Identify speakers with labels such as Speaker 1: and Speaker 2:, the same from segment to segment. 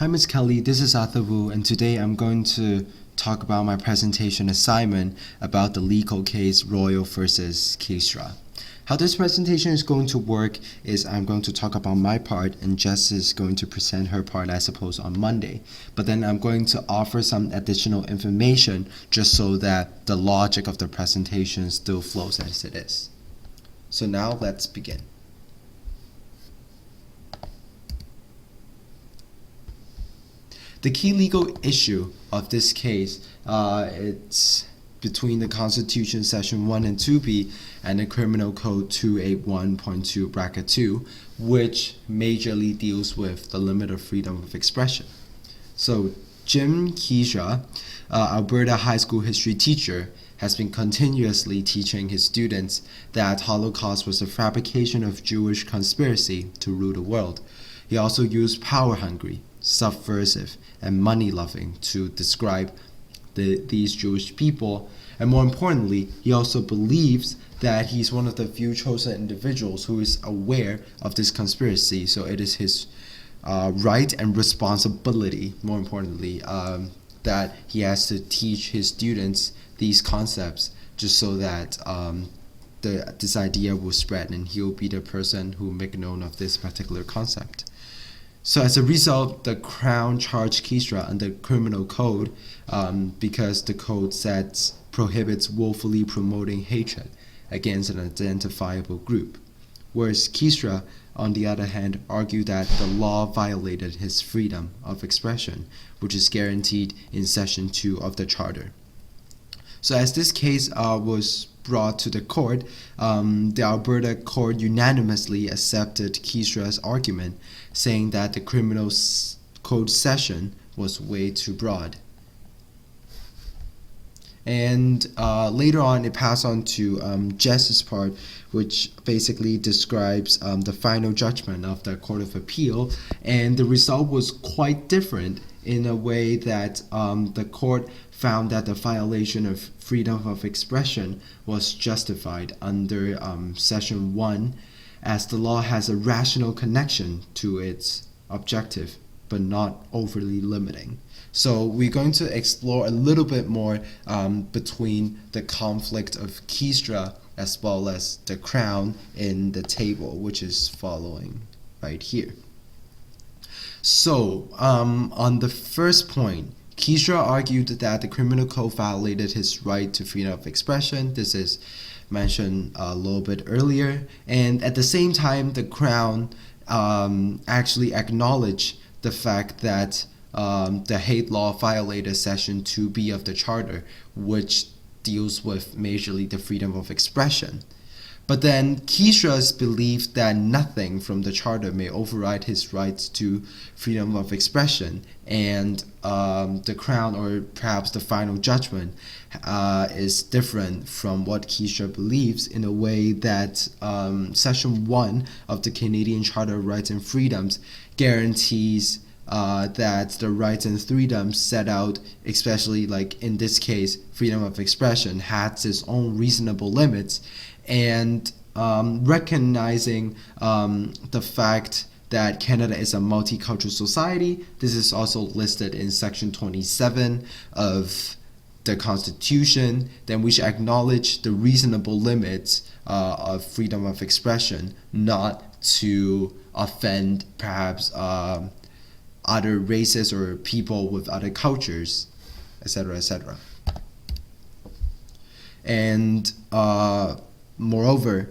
Speaker 1: Hi, Ms. Kelly. This is Arthur Wu, and today I'm going to talk about my presentation assignment about the legal case Royal versus Kisra. How this presentation is going to work is I'm going to talk about my part, and Jess is going to present her part, I suppose, on Monday. But then I'm going to offer some additional information just so that the logic of the presentation still flows as it is. So now let's begin. The key legal issue of this case, it's between the Constitution Section 1 and 2B and the Criminal Code 281.2 bracket 2, which majorly deals with the limit of freedom of expression. So Jim Kisra, Alberta high school history teacher, has been continuously teaching his students that Holocaust was a fabrication of Jewish conspiracy to rule the world. He also used power-hungry, subversive, and money-loving to describe these Jewish people. And more importantly, he also believes that he's one of the few chosen individuals who is aware of this conspiracy. So it is his right and responsibility, more importantly, that he has to teach his students these concepts just so that this idea will spread and he'll be the person who make known of this particular concept. So as a result, the Crown charged Kisra under criminal code because the code prohibits willfully promoting hatred against an identifiable group. Whereas Kisra, on the other hand, argued that the law violated his freedom of expression, which is guaranteed in Section 2 of the Charter. So as this case was brought to the court, the Alberta court unanimously accepted Kisra's argument, saying that the criminal code section was way too broad. And later on, it passed on to Jess's part, which basically describes the final judgment of the Court of Appeal. And the result was quite different in a way that the court found that the violation of freedom of expression was justified under Section 1, as the law has a rational connection to its objective, but not overly limiting. So we're going to explore a little bit more between the conflict of Kisra as well as the Crown in the table, which is following right here. So on the first point, Kisra argued that the criminal code violated his right to freedom of expression. This is mentioned a little bit earlier. And at the same time, the Crown actually acknowledged the fact that the hate law violated Section 2B of the Charter, which deals with majorly the freedom of expression. But then Kisra's believed that nothing from the Charter may override his rights to freedom of expression, and the Crown, or perhaps the final judgment, is different from what Kisra believes, in a way that Section 1 of the Canadian Charter of Rights and Freedoms guarantees that the rights and freedoms set out, especially like in this case, freedom of expression, has its own reasonable limits, and recognizing the fact that Canada is a multicultural society. This is also listed in Section 27 of the Constitution. Then we should acknowledge the reasonable limits of freedom of expression, not to offend perhaps other races or people with other cultures, etc., etc. And moreover,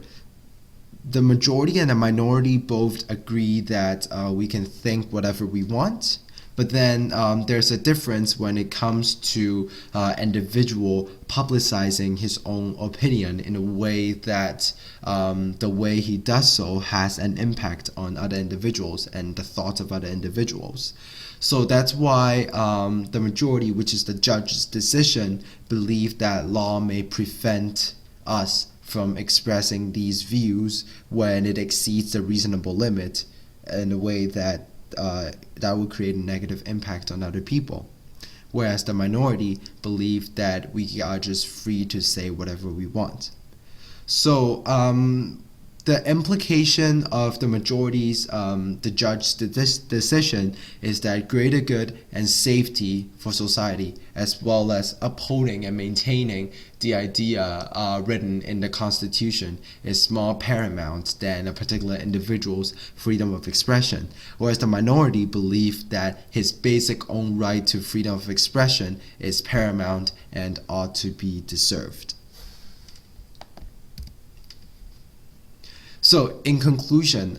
Speaker 1: the majority and the minority both agree that we can think whatever we want, but then there's a difference when it comes to individual publicizing his own opinion in a way that the way he does so has an impact on other individuals and the thoughts of other individuals. So that's why the majority, which is the judge's decision, believe that law may prevent us from expressing these views when it exceeds the reasonable limit in a way that that would create a negative impact on other people. Whereas the minority believe that we are just free to say whatever we want. So the implication of the majority's, the judge's decision is that greater good and safety for society, as well as upholding and maintaining the idea written in the Constitution, is more paramount than a particular individual's freedom of expression, whereas the minority believe that his basic own right to freedom of expression is paramount and ought to be deserved. So, in conclusion,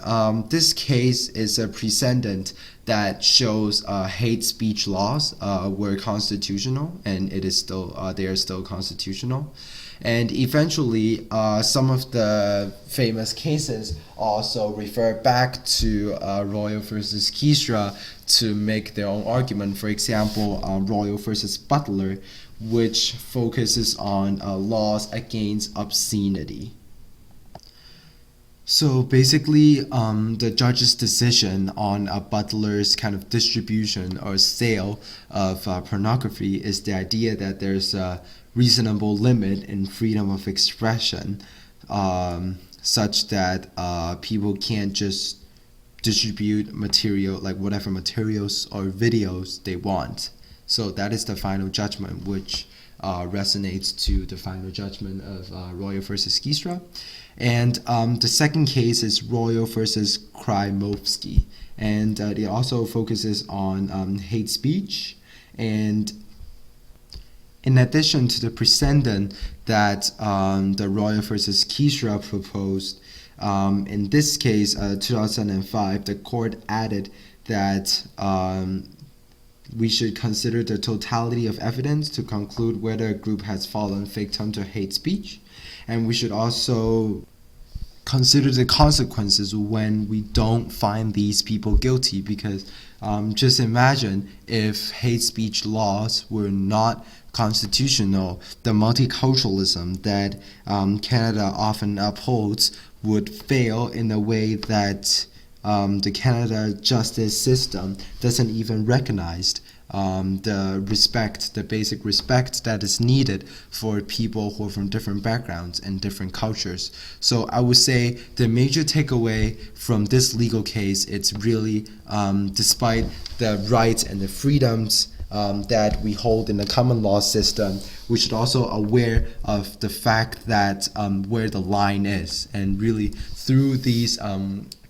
Speaker 1: this case is a precedent that shows hate speech laws were constitutional, and it is still they are still constitutional. And eventually, some of the famous cases also refer back to Royal versus Kisra to make their own argument. For example, Royal versus Butler, which focuses on laws against obscenity. So basically, the judge's decision on Butler's kind of distribution or sale of pornography is the idea that there's a reasonable limit in freedom of expression, such that people can't just distribute material, like whatever materials or videos they want. So that is the final judgment, which resonates to the final judgment of Royal versus Kisra. And the second case is Royal versus Krymovsky, and it also focuses on hate speech. And in addition to the precedent that the Royal versus Kisra proposed, in this case, 2005, the court added that we should consider the totality of evidence to conclude whether a group has fallen victim to hate speech. And we should also consider the consequences when we don't find these people guilty, because just imagine if hate speech laws were not constitutional, the multiculturalism that Canada often upholds would fail in a way that the Canada justice system doesn't even recognize the basic respect that is needed for people who are from different backgrounds and different cultures. So I would say the major takeaway from this legal case, it's really despite the rights and the freedoms that we hold in the common law system, we should also aware of the fact that where the line is, and really through these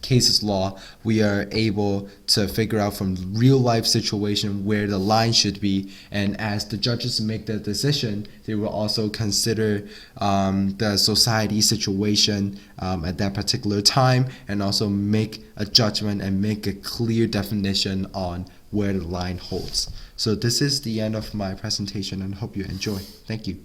Speaker 1: cases law, we are able to figure out from real life situation where the line should be. And as the judges make the decision, they will also consider the society situation at that particular time, and also make a judgment and make a clear definition on where the line holds. So this is the end of my presentation, and hope you enjoy. Thank you.